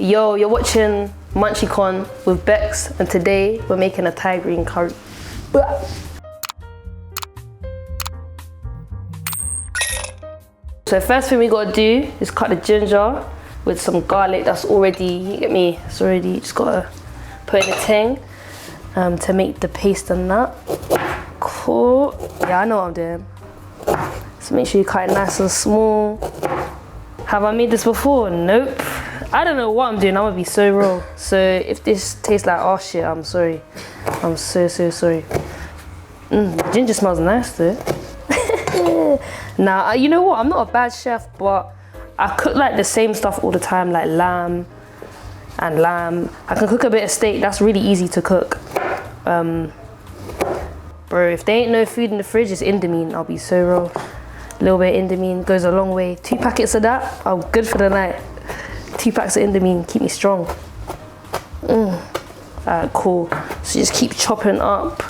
Yo, you're watching Munchie with Bex, and today we're making a Thai green curry. So first thing we gotta do is cut the ginger with some garlic that's already, you get me, it's already, just gotta put in a ting to make the paste and that. Cool. Yeah, I know what I'm doing. So make sure you cut it nice and small. Have I made this before? Nope. I don't know what I'm doing, I'm gonna be so raw. So if this tastes like oh shit, I'm sorry. I'm so sorry. Ginger smells nice though. Now, you know what, I'm not a bad chef, but I cook like the same stuff all the time, like lamb. I can cook a bit of steak, that's really easy to cook. Bro, if there ain't no food in the fridge, it's Indomine, I'll be so raw. A little bit of Indomine goes a long way. 2 packets of that, I'm good for the night. 2 packs of Indomine, keep me strong. Alright, cool. So just keep chopping up.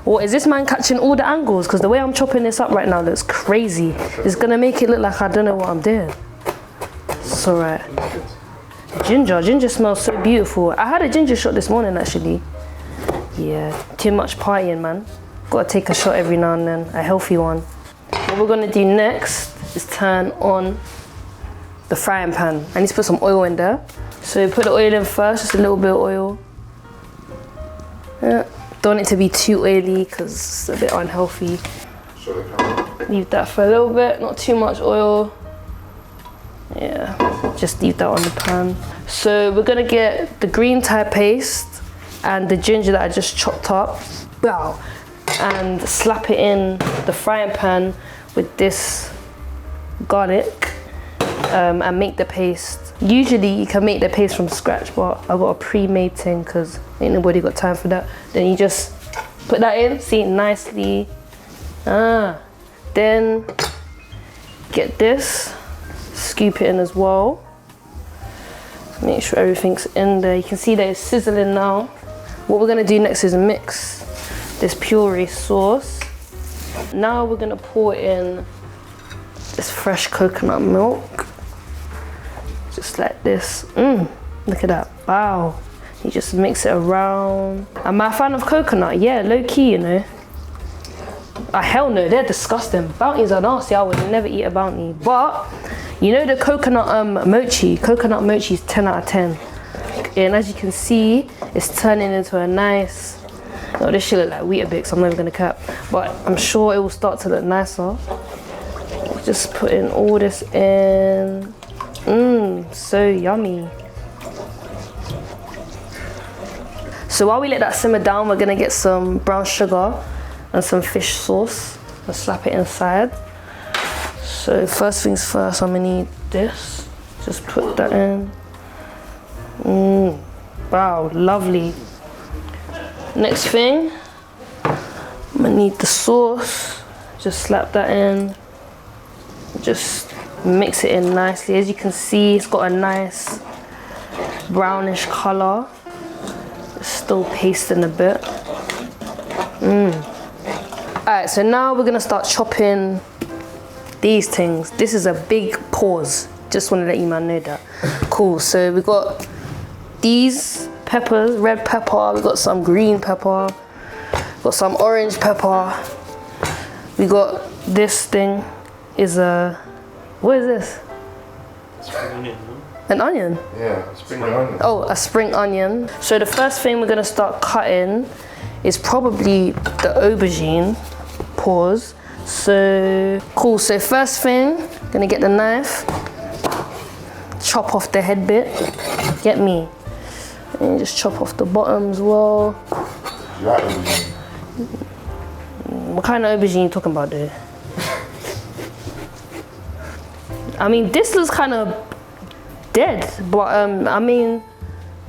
What, is this man catching all the angles? Because the way I'm chopping this up right now looks crazy. It's gonna make it look like I don't know what I'm doing. It's alright. Ginger smells so beautiful. I had a ginger shot this morning actually. Yeah, too much partying, man. Gotta take a shot every now and then, a healthy one. What we're gonna do next is turn on the frying pan. I need to put some oil in there. So put the oil in first, just a little bit of oil. Yeah. Don't want it to be too oily because it's a bit unhealthy. Leave that for a little bit, not too much oil. Yeah, just leave that on the pan. So we're gonna get the green Thai paste and the ginger that I just chopped up. Wow. And slap it in the frying pan with this garlic and make the paste. Usually you can make the paste from scratch, but I've got a pre-made thing because ain't nobody got time for that. Then you just put that in, see it nicely. Then get this, scoop it in as well. Make sure everything's in there. You can see that it's sizzling now. What we're gonna do next is mix this puree sauce. Now we're gonna pour in this fresh coconut milk. Just like this. Look at that. Wow. You just mix it around. Am I a fan of coconut? Yeah, low key, you know. Hell no, they're disgusting. Bounties are nasty. I would never eat a bounty. But you know the coconut mochi? Coconut mochi is 10 out of 10. And as you can see, it's turning into a nice. Oh, this shit look like Weetabix. I'm never gonna cap. But I'm sure it will start to look nicer. Just putting all this in. So yummy. So while we let that simmer down, we're gonna get some brown sugar and some fish sauce and slap it inside. So first things first, I'm gonna need this. Just put that in. Wow, lovely. Next thing, I'm gonna need the sauce. Just slap that in. Just mix it in nicely. As you can see, it's got a nice brownish color. It's still pasting a bit. Alright, so now we're gonna start chopping these things. This is a big pause. Just want to let you man know that. Cool, so we got these peppers, red pepper, we got some green pepper, got some orange pepper. We got this thing is a, what is this? Spring onion, no? An onion? Yeah, spring onion. Oh, a spring onion. So the first thing we're gonna start cutting is probably the aubergine. Pause. So, cool. So first thing, gonna get the knife, chop off the head bit. Get me. And just chop off the bottom as well. What kind of aubergine you talking about there? I mean, this looks kind of dead, but I mean,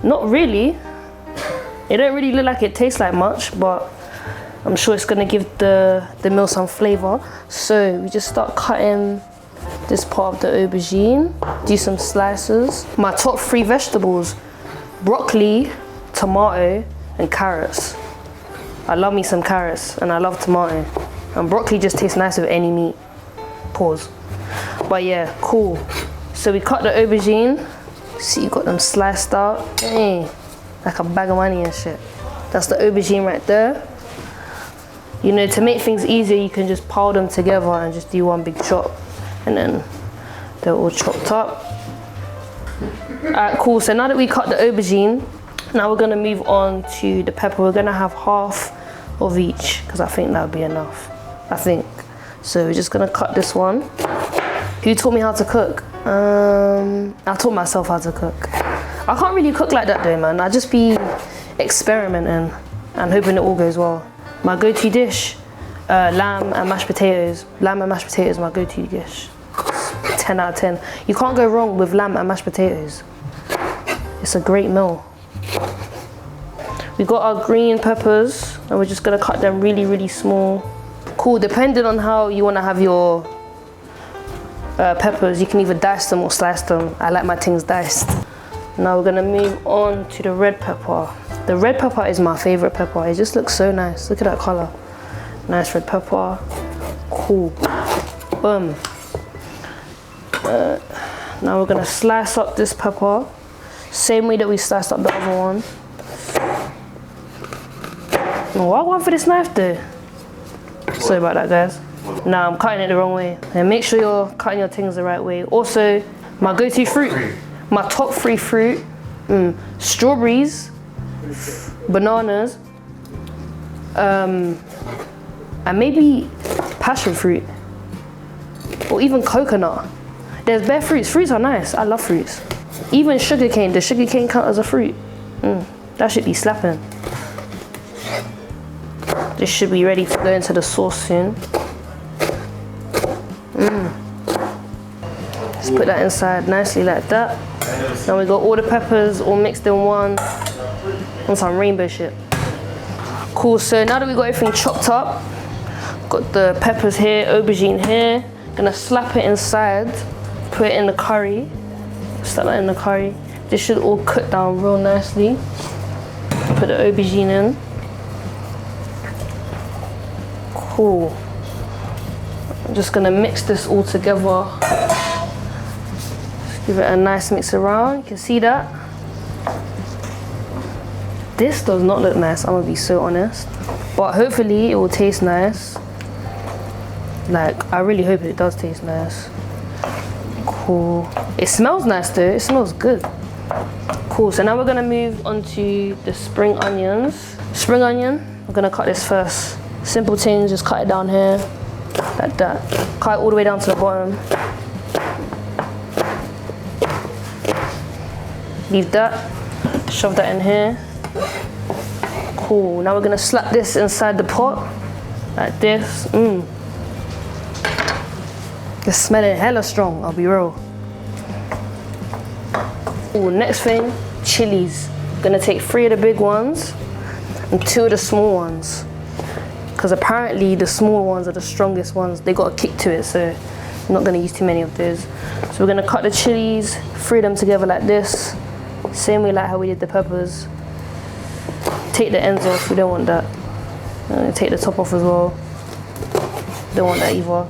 not really. It don't really look like it tastes like much, but I'm sure it's gonna give the meal some flavor. So we just start cutting this part of the aubergine, do some slices. My top 3 vegetables, broccoli, tomato, and carrots. I love me some carrots and I love tomato. And broccoli just tastes nice with any meat. Pause. But yeah, cool. So we cut the aubergine See, you got them sliced out. Hey, like a bag of money and shit. That's the aubergine right there. You know, to make things easier, you can just pile them together and just do one big chop. And then they're all chopped up. Alright, cool. So now that we cut the aubergine, now we're gonna move on to the pepper. We're gonna have half of each, because I think that'll be enough. I think. So we're just gonna cut this one. Who taught me how to cook? I taught myself how to cook. I can't really cook like that though, man. I just be experimenting and hoping it all goes well. My go-to dish, lamb and mashed potatoes. Lamb and mashed potatoes is my go-to dish. 10 out of 10. You can't go wrong with lamb and mashed potatoes. It's a great meal. We got our green peppers and we're just gonna cut them really, really small. Cool, depending on how you wanna have your peppers, you can either dice them or slice them. I like my things diced. Now we're gonna move on to the red pepper. The red pepper is my favorite pepper. It just looks so nice. Look at that color. Nice red pepper. Cool. Boom. Now we're gonna slice up this pepper. Same way that we sliced up the other one. Why one for this knife though? Sorry about that, guys. Now I'm cutting it the wrong way. And make sure you're cutting your things the right way. Also, my go-to fruit, my top 3 fruit, strawberries, bananas, and maybe passion fruit, or even coconut. There's bare fruits. Fruits are nice. I love fruits. Even sugarcane. Does sugarcane count as a fruit? That should be slapping. This should be ready to go into the sauce soon. Just put that inside nicely like that. Now we got all the peppers all mixed in one on some rainbow shit. Cool, so now that we got everything chopped up, got the peppers here, aubergine here, gonna slap it inside, put it in the curry, slap that in the curry. This should all cook down real nicely. Put the aubergine in. Cool. I'm just gonna mix this all together. Just give it a nice mix around. You can see that. This does not look nice, I'm gonna be so honest. But hopefully it will taste nice. Like, I really hope it does taste nice. Cool. It smells nice though, it smells good. Cool, so now we're gonna move on to the spring onions. Spring onion, we're gonna cut this first. Simple things, just cut it down here, like that. Cut it all the way down to the bottom. Leave that, shove that in here. Cool, now we're gonna slap this inside the pot, like this. It's smelling hella strong, I'll be real. Cool, next thing, chilies. I'm gonna take 3 of the big ones and 2 of the small ones. Because apparently the small ones are the strongest ones. They got a kick to it, so I'm not gonna use too many of those. So we're gonna cut the chilies, 3 of them together like this. Same way like how we did the peppers. Take the ends off, we don't want that. Take the top off as well. Don't want that either.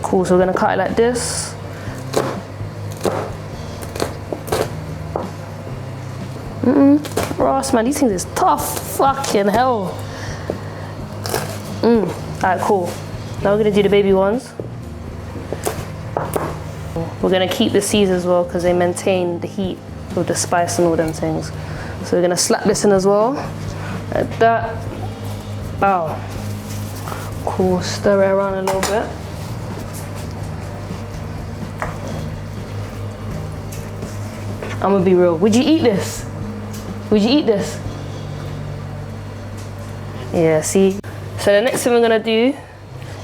Cool, so we're gonna cut it like this. Ross, man, these things is tough. Fucking hell. Alright, cool. Now we're gonna do the baby ones. We're gonna keep the seeds as well because they maintain the heat with the spice and all them things. So we're gonna slap this in as well. Like that. Bow. Cool, stir it around a little bit. I'm gonna be real. Would you eat this? Would you eat this? Yeah, see? So the next thing we're gonna do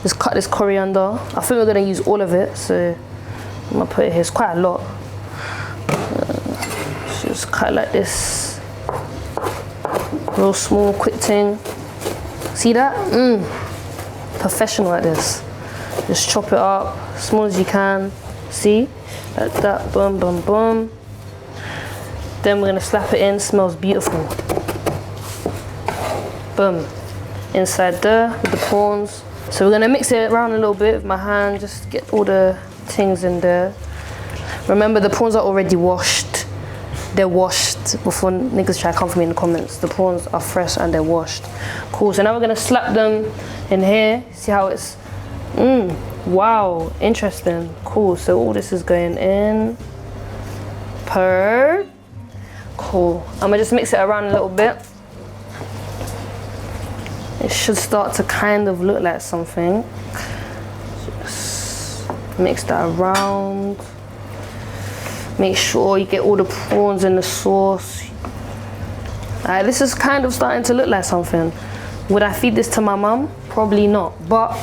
is cut this coriander. I think we're gonna use all of it, so I'm gonna put it here. It's quite a lot. Just cut it like this. Real small, quick thing. See that? Professional like this. Just chop it up, small as you can. See? Like that, boom, boom, boom. Then we're gonna slap it in, smells beautiful. Boom. Inside there with the prawns. So we're gonna mix it around a little bit with my hand, just get all the things in there. Remember the prawns are already washed they're washed before niggas try to come for me in the comments. The prawns are fresh and they're washed. Cool, so now we're gonna slap them in here. See how it's, wow, interesting. Cool, so all this is going in. Cool, I'm gonna just mix it around a little bit. It should start to kind of look like something. Just mix that around. Make sure you get all the prawns in the sauce. Alright, this is kind of starting to look like something. Would I feed this to my mum? Probably not, but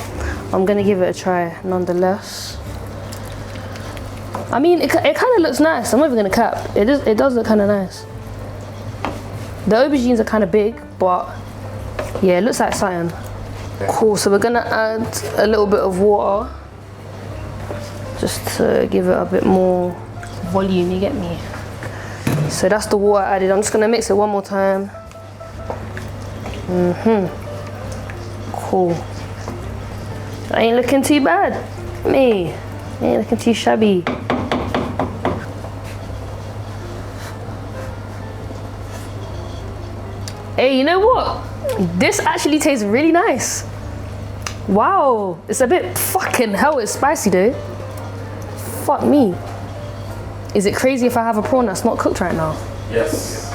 I'm gonna give it a try nonetheless. I mean, it kind of looks nice. I'm not even gonna cap. It does look kind of nice. The aubergines are kind of big, but yeah, it looks like something. Cool, so we're gonna add a little bit of water just to give it a bit more volume, you get me? So that's the water added. I'm just gonna mix it one more time. Cool. I ain't looking too bad. Me. Ain't looking too shabby. Hey, you know what? This actually tastes really nice. Wow, it's a bit fucking hell, it's spicy though. Fuck me. Is it crazy if I have a prawn that's not cooked right now? Yes.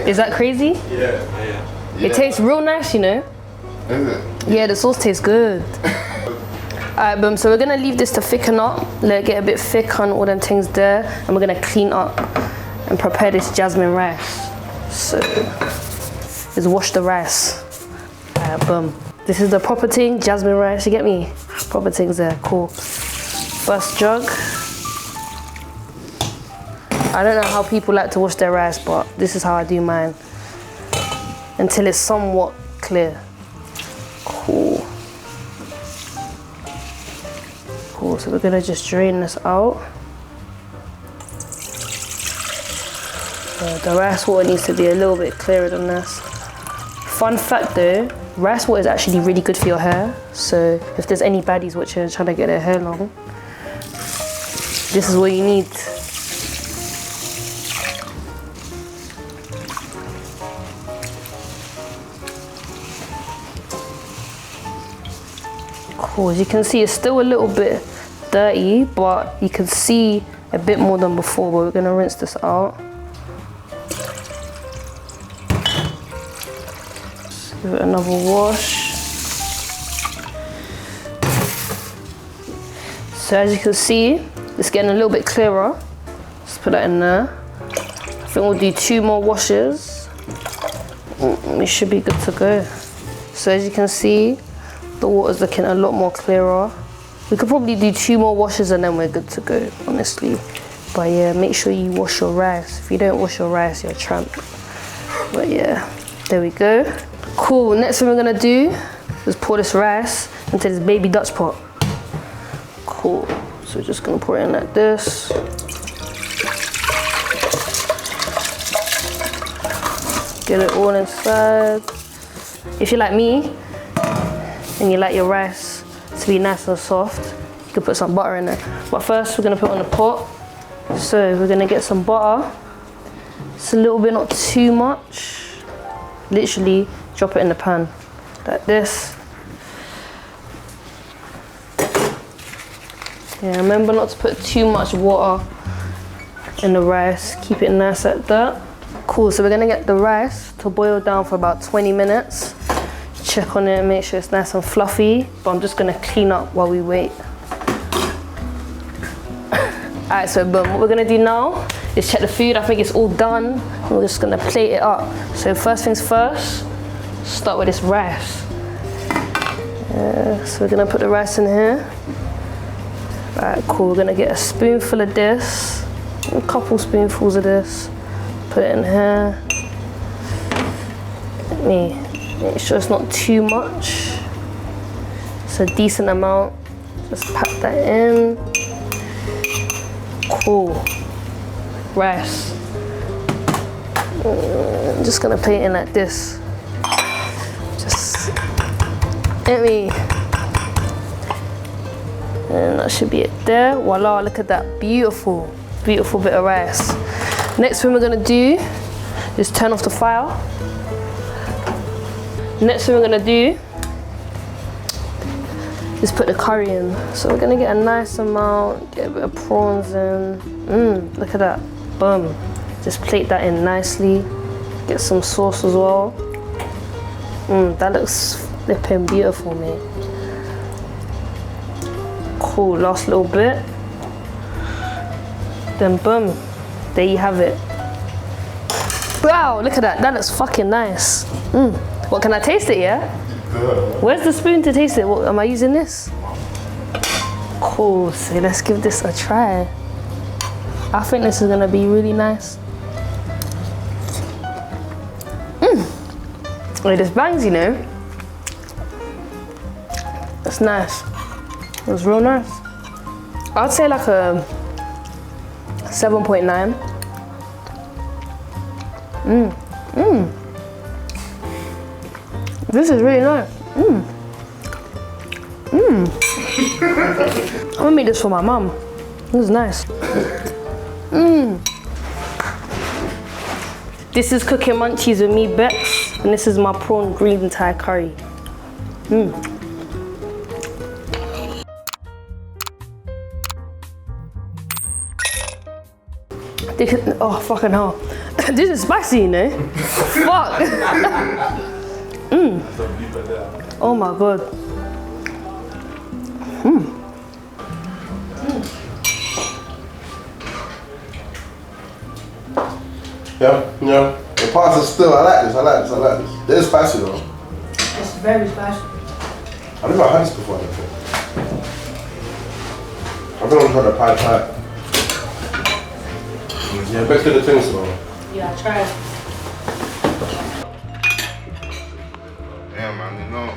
Is that crazy? Yeah. It tastes real nice, you know? Is it? Yeah, the sauce tastes good. Alright, boom, so we're gonna leave this to thicken up, let it get a bit thick on all them things there, and we're gonna clean up and prepare this jasmine rice. So, let's wash the rice. Alright, boom. This is the proper thing, jasmine rice, you get me? Proper things there, cool. First jug. I don't know how people like to wash their rice, but this is how I do mine. Until it's somewhat clear. Cool. Cool, so we're gonna just drain this out. The rice water needs to be a little bit clearer than this. Fun fact though, rice water is actually really good for your hair. So if there's any baddies watching trying to get their hair long, this is what you need. Cool, as you can see, it's still a little bit dirty, but you can see a bit more than before, but we're gonna rinse this out. Just give it another wash. So as you can see, it's getting a little bit clearer. Just put that in there. I think we'll do 2 more washes. We should be good to go. So as you can see, the water's looking a lot more clearer. We could probably do 2 more washes and then we're good to go, honestly. But yeah, make sure you wash your rice. If you don't wash your rice, you're a tramp. But yeah, there we go. Cool, next thing we're gonna do is pour this rice into this baby Dutch pot. Cool, so we're just gonna pour it in like this. Get it all inside. If you're like me, and you like your rice to be nice and soft, you can put some butter in there. But first, we're gonna put it on the pot. So we're gonna get some butter. It's a little bit, not too much. Literally, drop it in the pan, like this. Yeah, remember not to put too much water in the rice. Keep it nice like that. Cool, so we're gonna get the rice to boil down for about 20 minutes. Check on it, make sure it's nice and fluffy, but I'm just gonna clean up while we wait. Alright, so boom, what we're gonna do now is check the food. I think it's all done. We're just gonna plate it up. So first things first, start with this rice. So we're gonna put the rice in here. Alright, cool, we're gonna get a spoonful of this, a couple spoonfuls of this, put it in here. Make sure it's not too much. It's a decent amount. Just pack that in. Cool. Rice. I'm just gonna plate it in like this. Just hit me. And that should be it there. Voila, look at that. Beautiful, beautiful bit of rice. Next thing we're gonna do is turn off the fire. Next thing we're gonna do is put the curry in. So we're gonna get a nice amount, get a bit of prawns in. Look at that, boom. Just plate that in nicely. Get some sauce as well. That looks flipping beautiful, mate. Cool, last little bit. Then boom, there you have it. Wow, look at that, that looks fucking nice. What, can I taste it, yeah? Where's the spoon to taste it? What, am I using this? Cool, so let's give this a try. I think this is gonna be really nice. Wait, this bangs, you know? That's nice. It was real nice. I'd say like a 7.9. This is really nice. I'm gonna make this for my mum. This is nice. This is cooking munchies with me, Bex, and this is my prawn green Thai curry. Oh, fucking hell. This is spicy, you know? Fuck. Oh my god. Yeah. The parts are still, I like this. They're spicy though. It's very spicy. I've never had this before, I don't think. I've never had a pad thai. Yeah, back to the things though. Yeah, try it. Yeah, man, you know.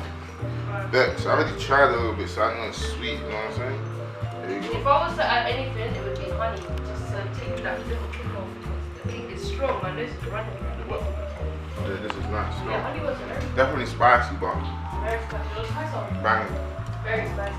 Bex, I already tried a little bit, so I know it's sweet, you know what I'm saying? There you If go. I was to add anything, it would be honey, just to take that little kick off. I think it's strong, man. This is running. Yeah, this is nice. Yeah, honey was very, Definitely spicy, but very spicy. It was spicy. banging. Very spicy.